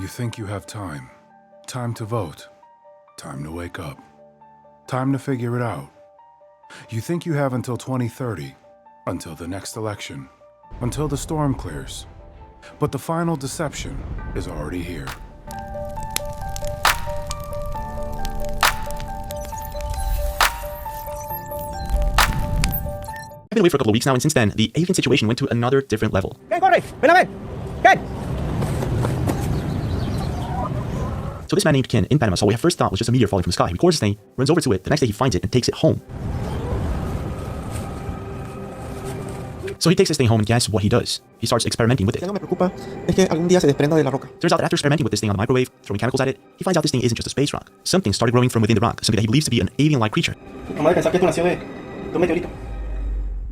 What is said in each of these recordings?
You think you have time. Time to vote. Time to wake up. Time to figure it out. You think you have until 2030, until the next election, until the storm clears. But the final deception is already here. I've been away for a couple of weeks now, and since then, the alien situation went to another different level. So this man named Ken in Panama saw what we first thought was just a meteor falling from the sky. He records this thing, runs over to it, the next day he finds it and takes it home. So he takes this thing home and guess what he does? He starts experimenting with it. Turns out that after experimenting with this thing on the microwave, throwing chemicals at it, he finds out this thing isn't just a space rock. Something started growing from within the rock, something that he believes to be an alien-like creature.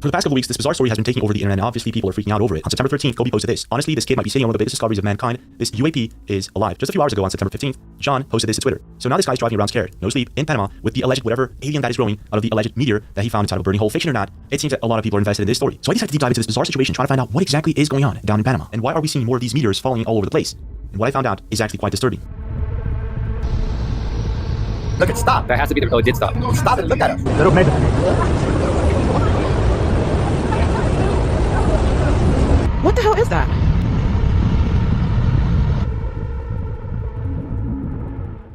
For the past couple of weeks, this bizarre story has been taking over the internet, and obviously people are freaking out over it. On September 13th, GOO posted this. Honestly, this kid might be sitting on one of the biggest discoveries of mankind. This UAP is alive. Just a few hours ago on September 15th, John posted this to Twitter. So now this guy's driving around scared, no sleep, in Panama, with the alleged whatever alien that is growing out of the alleged meteor that he found inside of a burning hole. Fiction or not, it seems that a lot of people are invested in this story. So I decided to deep dive into this bizarre situation, trying to find out what exactly is going on down in Panama, and why are we seeing more of these meteors falling all over the place. And what I found out is actually quite disturbing. Look, it stopped. That has to be the... Oh, it did stop. Stop it, look at it. What the hell is that?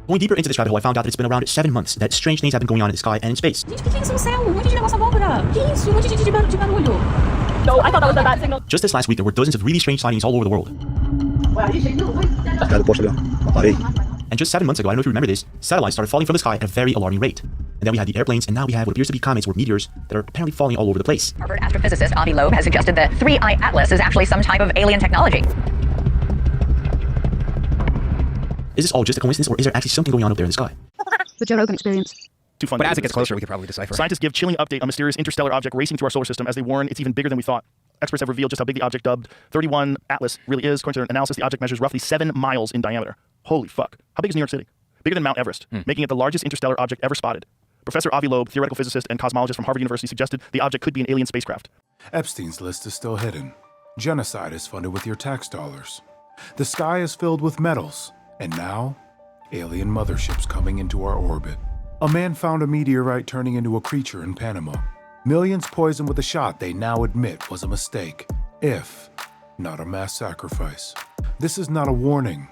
Going deeper into this rabbit hole, I found out that it's been around 7 months that strange things have been going on in the sky and in space. Gente, o que é isso no céu? Um monte de negócio abóbora. Que isso? Um monte de barulho. No, I thought that was a bad signal. Just this last week, there were dozens of really strange sightings all over the world. And just 7 months ago, I don't know if you remember this, satellites started falling from the sky at a very alarming rate. And then we had the airplanes, and now we have what appears to be comets or meteors that are apparently falling all over the place. Harvard astrophysicist Alovéa has suggested that 3-eye atlas is actually some type of alien technology. Is this all just a coincidence, or is there actually something going on up there in the sky? The Joe Rogan experience. Too fun. But as it gets closer, we could probably decipher. Scientists give chilling update on mysterious interstellar object racing through our solar system as they warn it's even bigger than we thought. Experts have revealed just how big the object dubbed 31 Atlas really is. According to their analysis, the object measures roughly 7 miles in diameter. Holy fuck. How big is New York City? Bigger than Mount Everest, making it the largest interstellar object ever spotted. Professor Avi Loeb, theoretical physicist and cosmologist from Harvard University, suggested the object could be an alien spacecraft. Epstein's list is still hidden. Genocide is funded with your tax dollars. The sky is filled with metals. And now, alien motherships coming into our orbit. A man found a meteorite turning into a creature in Panama. Millions poisoned with a shot they now admit was a mistake, if not a mass sacrifice. This is not a warning.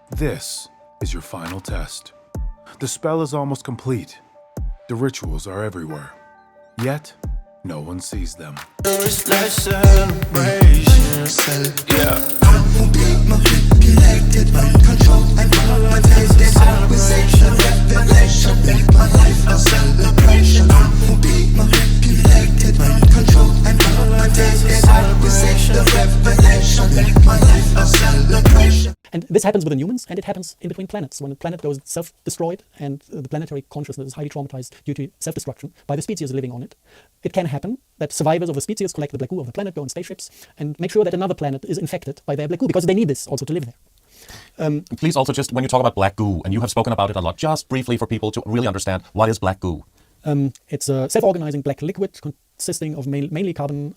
This is your final test. The spell is almost complete. The rituals are everywhere. Yet, no one sees them. And this happens within humans, and it happens in between planets. When a planet goes self-destroyed and the planetary consciousness is highly traumatized due to self-destruction by the species living on it, it can happen that survivors of a species collect the black goo of the planet, go in spaceships, and make sure that another planet is infected by their black goo, because they need this also to live there. Please also just, when you talk about black goo, and you have spoken about it a lot, just briefly for people to really understand, what is black goo? It's a self-organizing black liquid consisting of mainly carbon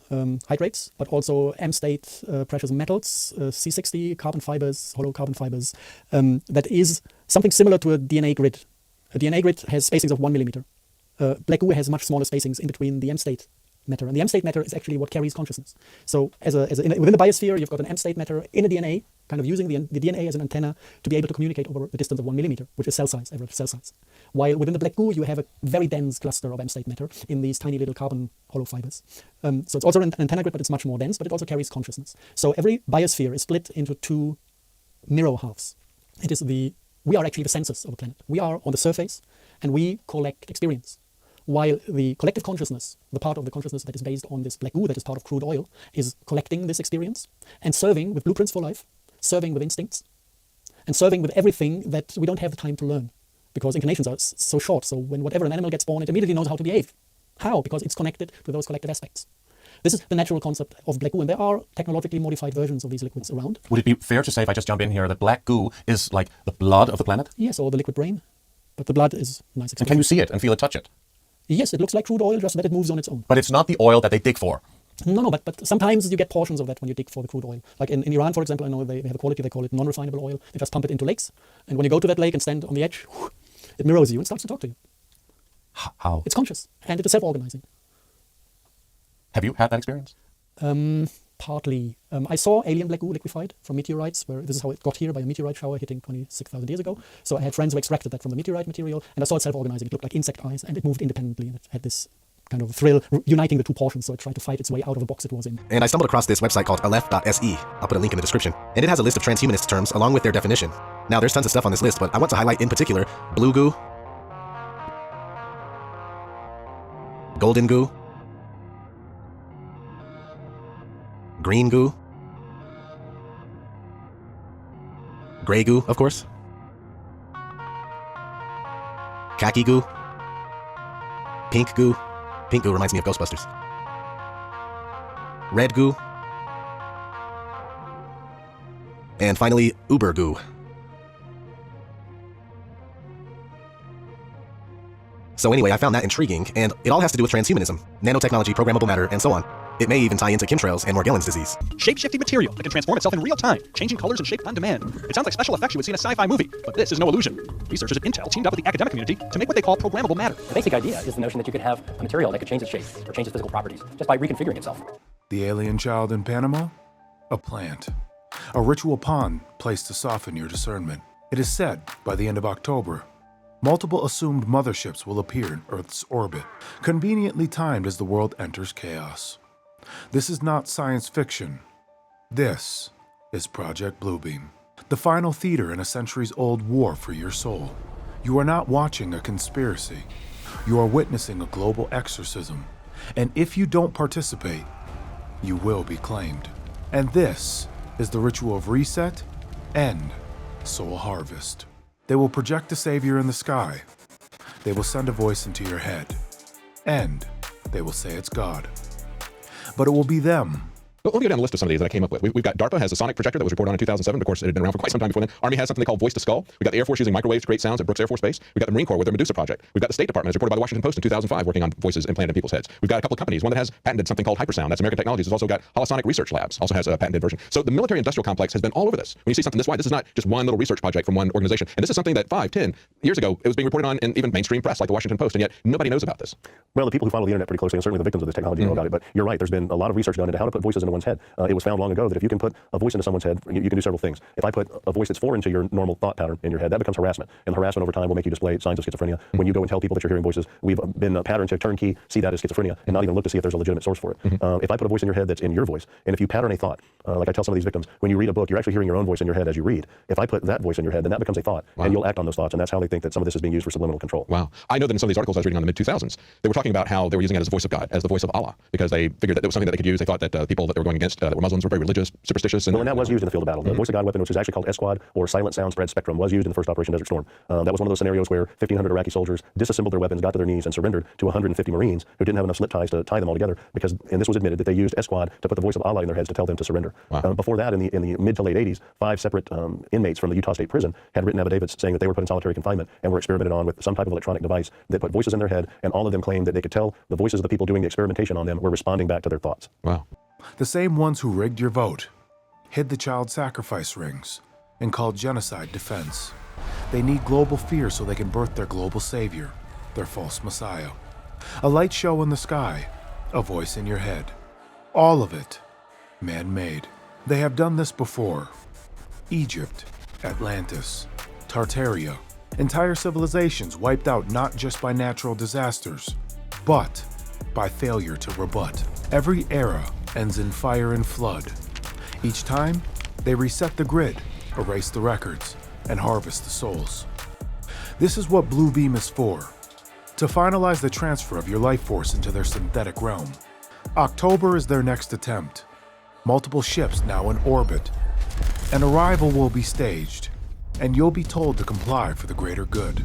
hydrates, but also M-state precious metals, C60 carbon fibers, hollow carbon fibers. That is something similar to a DNA grid. A DNA grid has spacings of 1 millimeter. Black goo has much smaller spacings in between the M-state matter, and the M-state matter is actually what carries consciousness. So within the biosphere, you've got an M-state matter in a DNA, kind of using the DNA as an antenna to be able to communicate over the distance of 1 millimeter, which is cell size, average cell size. While within the black goo, you have a very dense cluster of M-state matter in these tiny little carbon hollow fibers. So it's also an antenna grid, but it's much more dense, but it also carries consciousness. So every biosphere is split into 2 mirror halves. We are actually the sensors of a planet. We are on the surface, and we collect experience. While the collective consciousness, the part of the consciousness that is based on this black goo, that is part of crude oil, is collecting this experience and serving with blueprints for life, serving with instincts, and serving with everything that we don't have the time to learn, because incarnations are so short. So whenever an animal gets born, it immediately knows how to behave. How? Because it's connected to those collective aspects. This is the natural concept of black goo, and there are technologically modified versions of these liquids around. Would it be fair to say, if I just jump in here, that black goo is like the blood of the planet? Yes, or the liquid brain. But the blood is a nice expression. And can you see it and feel it, touch it? Yes, it looks like crude oil, just that it moves on its own. But it's not the oil that they dig for. No, but sometimes you get portions of that when you dig for the crude oil. Like in Iran, for example, I know they have a quality, they call it non-refinable oil. They just pump it into lakes. And when you go to that lake and stand on the edge, it mirrors you and starts to talk to you. How? It's conscious and it is self-organizing. Have you had that experience? Partly. I saw alien black goo liquefied from meteorites, where this is how it got here by a meteorite shower hitting 26,000 years ago. So I had friends who extracted that from the meteorite material, and I saw it self-organizing. It looked like insect eyes, and it moved independently, and it had this kind of thrill uniting the two portions, so it tried to fight its way out of the box it was in. And I stumbled across this website called aleph.se. I'll put a link in the description. And it has a list of transhumanist terms along with their definition. Now, there's tons of stuff on this list, but I want to highlight in particular blue goo, golden goo, green goo, gray goo, of course, khaki goo, pink goo. Pink goo reminds me of Ghostbusters. Red goo. And finally, uber goo. So anyway, I found that intriguing, and it all has to do with transhumanism, nanotechnology, programmable matter, and so on. It may even tie into chemtrails and Morgellons disease. Shape-shifting material that can transform itself in real time, changing colors and shape on demand. It sounds like special effects you would see in a sci-fi movie, but this is no illusion. Researchers at Intel teamed up with the academic community to make what they call programmable matter. The basic idea is the notion that you could have a material that could change its shape or change its physical properties just by reconfiguring itself. The alien child in Panama? A plant. A ritual pond placed to soften your discernment. It is said, by the end of October, multiple assumed motherships will appear in Earth's orbit, conveniently timed as the world enters chaos. This is not science fiction. This is Project Bluebeam, the final theater in a centuries-old war for your soul. You are not watching a conspiracy. You are witnessing a global exorcism. And if you don't participate, you will be claimed. And this is the ritual of reset and soul harvest. They will project a savior in the sky. They will send a voice into your head. And they will say it's God. But it will be them. Let me go down the list of some of these that I came up with. We've got DARPA has a sonic projector that was reported on in 2007. Of course, it had been around for quite some time before then. Army has something they call voice to skull. We got the Air Force using microwaves to create sounds at Brooks Air Force Base. We got the Marine Corps with their Medusa project. We've got the State Department, as reported by the Washington Post in 2005, working on voices implanted in people's heads. We've got a couple of companies. One that has patented something called hypersound. That's American Technologies. It's also got Holosonic Research Labs. Also has a patented version. So the military-industrial complex has been all over this. When you see something this wide, this is not just one little research project from one organization. And this is something that 5, 10 years ago it was being reported on in even mainstream press like the Washington Post, and yet nobody knows about this. Well, the people who follow the internet pretty closely, and certainly the victims of this technology know about it. But you're right. There's been a lot of research done into how to put voices into one's head. It was found long ago that if you can put a voice into someone's head, you can do several things. If I put a voice that's foreign to your normal thought pattern in your head, that becomes harassment. And harassment over time will make you display signs of schizophrenia. When you go and tell people that you're hearing voices, we've been patterned to turnkey, see that as schizophrenia, and not even look to see if there's a legitimate source for it. If I put a voice in your head that's in your voice, and if you pattern a thought, like I tell some of these victims, when you read a book, you're actually hearing your own voice in your head as you read. If I put that voice in your head, then that becomes a thought, and you'll act on those thoughts, and that's how they think that some of this is being used for subliminal control. Wow. I know that in some of these articles I was reading on the mid-2000s, they were talking about how they were using it as the voice of God, as the voice of Allah, because they figured that it was something that they could use. They thought that people that they were going against that were Muslims were very religious, superstitious. And that was used in the field of battle. The voice of God weapon, which is actually called S-Squad, or Silent Sound Spread Spectrum, was used in the first Operation Desert Storm. That was one of those scenarios where 1,500 Iraqi soldiers disassembled their weapons, got to their knees, and surrendered to 150 Marines who didn't have enough slip ties to tie them all together, because, and this was admitted, that they used S-Squad to put the voice of Allah in their heads to tell them to surrender. Wow. Before that, in the mid to late 80s, 5 separate inmates from the Utah State Prison had written affidavits saying that they were put in solitary confinement and were experimented on with some type of electronic device that put voices in their head, and all of them claimed that they could tell the voices of the people doing the experimentation on them were responding back to their thoughts. Wow. The same ones who rigged your vote, hid the child sacrifice rings, and called genocide defense. They need global fear so they can birth their global savior, their false messiah. A light show in the sky, a voice in your head. All of it man-made. They have done this before. Egypt, Atlantis, Tartaria. Entire civilizations wiped out not just by natural disasters, but by failure to rebut. Every era ends in fire and flood. Each time, they reset the grid, erase the records, and harvest the souls. This is what Bluebeam is for, to finalize the transfer of your life force into their synthetic realm. October is their next attempt. Multiple ships now in orbit. An arrival will be staged, and you'll be told to comply for the greater good.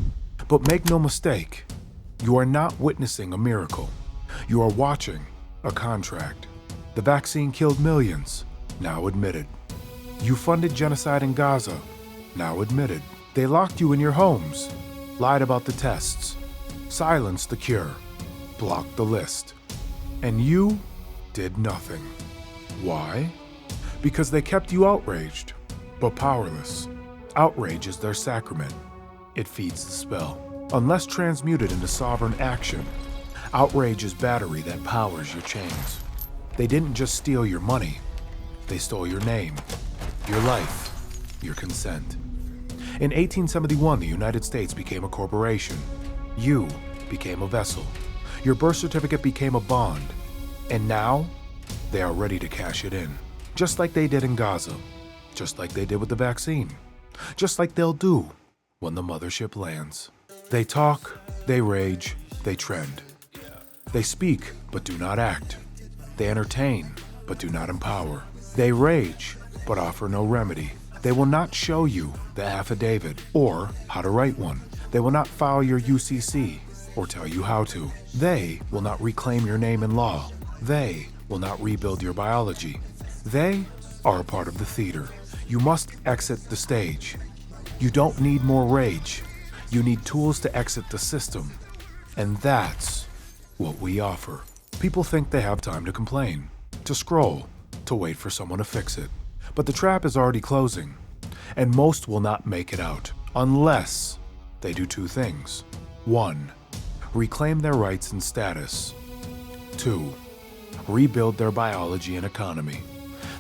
But make no mistake, you are not witnessing a miracle. You are watching a contract. The vaccine killed millions, now admitted. You funded genocide in Gaza, now admitted. They locked you in your homes, lied about the tests, silenced the cure, blocked the list. And you did nothing. Why? Because they kept you outraged, but powerless. Outrage is their sacrament. It feeds the spell. Unless transmuted into sovereign action, outrage is battery that powers your chains. They didn't just steal your money. They stole your name, your life, your consent. In 1871, the United States became a corporation. You became a vessel. Your birth certificate became a bond. And now, they are ready to cash it in. Just like they did in Gaza. Just like they did with the vaccine. Just like they'll do when the mothership lands. They talk, they rage, they trend. They speak, but do not act. They entertain, but do not empower. They rage, but offer no remedy. They will not show you the affidavit or how to write one. They will not file your UCC or tell you how to. They will not reclaim your name in law. They will not rebuild your biology. They are a part of the theater. You must exit the stage. You don't need more rage. You need tools to exit the system. And that's what we offer. People think they have time to complain, to scroll, to wait for someone to fix it. But the trap is already closing, and most will not make it out unless they do two things. 1. Reclaim their rights and status. 2. Rebuild their biology and economy.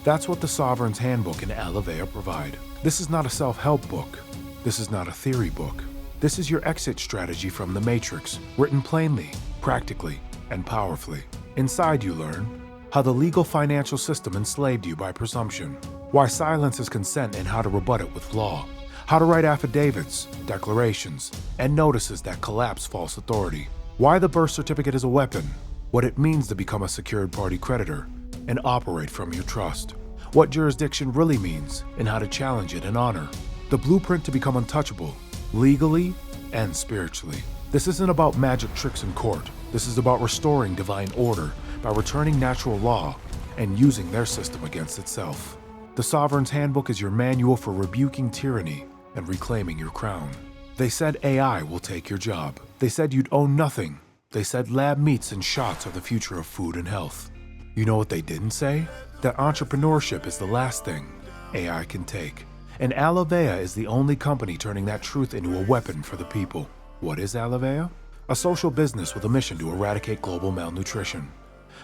That's what the Sovereign's Handbook and Alovéa provide. This is not a self-help book. This is not a theory book. This is your exit strategy from the Matrix, written plainly, practically, and powerfully. Inside you learn how the legal financial system enslaved you by presumption, why silence is consent and how to rebut it with law, how to write affidavits, declarations, and notices that collapse false authority, why the birth certificate is a weapon, what it means to become a secured party creditor, and operate from your trust, what jurisdiction really means and how to challenge it in honor, the blueprint to become untouchable, legally and spiritually. This isn't about magic tricks in court. This is about restoring divine order by returning natural law and using their system against itself. The Sovereign's Handbook is your manual for rebuking tyranny and reclaiming your crown. They said AI will take your job. They said you'd own nothing. They said lab meats and shots are the future of food and health. You know what they didn't say? That entrepreneurship is the last thing AI can take. And Alovéa is the only company turning that truth into a weapon for the people. What is Alovéa? A social business with a mission to eradicate global malnutrition.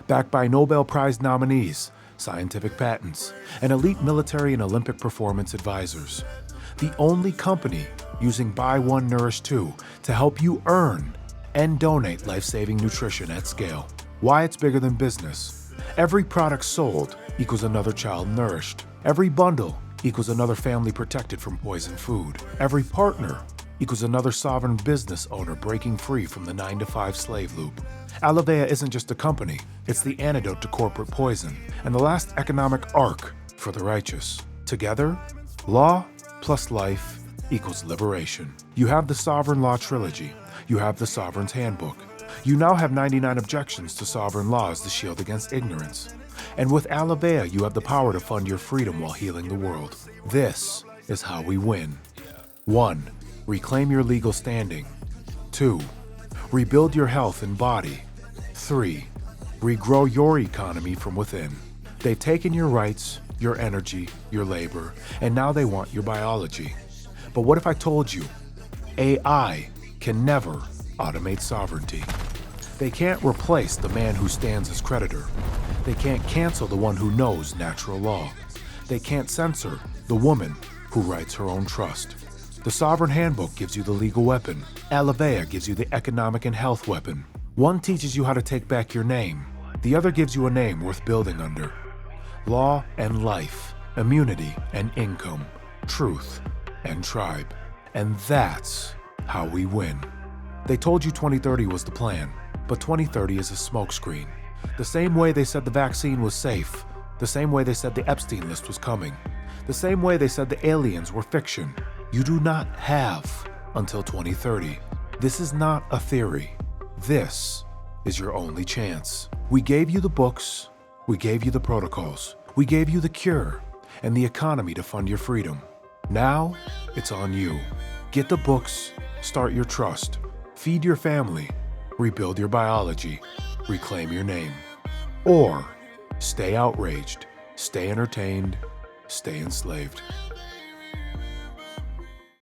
Backed by Nobel Prize nominees, scientific patents, and elite military and Olympic performance advisors. The only company using Buy One, Nourish Two to help you earn and donate life-saving nutrition at scale. Why it's bigger than business. Every product sold equals another child nourished. Every bundle equals another family protected from poison food. Every partner equals another sovereign business owner breaking free from the 9-to-5 slave loop. Alovéa isn't just a company, it's the antidote to corporate poison and the last economic arc for the righteous. Together, law plus life equals liberation. You have the Sovereign Law Trilogy. You have the Sovereign's Handbook. You now have 99 objections to sovereign laws to shield against ignorance. And with Alovéa, you have the power to fund your freedom while healing the world. This is how we win. 1. Reclaim your legal standing. 2. Rebuild your health and body. 3. Regrow your economy from within. They've taken your rights, your energy, your labor, and now they want your biology. But what if I told you AI can never automate sovereignty? They can't replace the man who stands as creditor. They can't cancel the one who knows natural law. They can't censor the woman who writes her own trust. The Sovereign Handbook gives you the legal weapon. Alovéa gives you the economic and health weapon. One teaches you how to take back your name. The other gives you a name worth building under. Law and life, immunity and income, truth and tribe. And that's how we win. They told you 2030 was the plan, but 2030 is a smokescreen. The same way they said the vaccine was safe, the same way they said the Epstein list was coming, the same way they said the aliens were fiction. You do not have until 2030. This is not a theory. This is your only chance. We gave you the books, we gave you the protocols, we gave you the cure and the economy to fund your freedom. Now, it's on you. Get the books, start your trust, feed your family, rebuild your biology, reclaim your name. Or Stay outraged, stay entertained, stay enslaved.